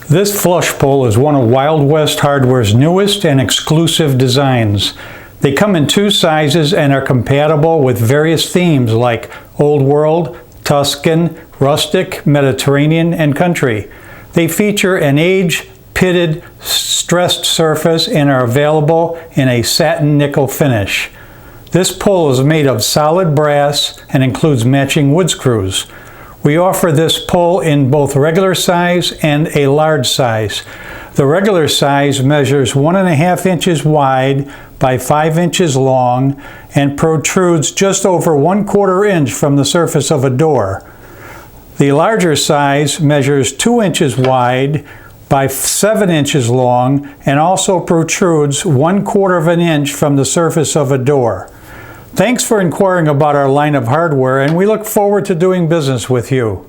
This flush pull is one of Wild West Hardware's newest and exclusive designs. They come in two sizes and are compatible with various themes like Old World, Tuscan, Rustic, Mediterranean, and Country. They feature an age-pitted, stressed surface and are available in a satin nickel finish. This pull is made of solid brass and includes matching wood screws. We offer this pull in both regular size and a large size. The regular size measures 1.5 inches wide by 5 inches long and protrudes just over 1/4 inch from the surface of a door. The larger size measures 2 inches wide by 7 inches long and also protrudes 1/4 inch from the surface of a door. Thanks for inquiring about our line of hardware, and we look forward to doing business with you.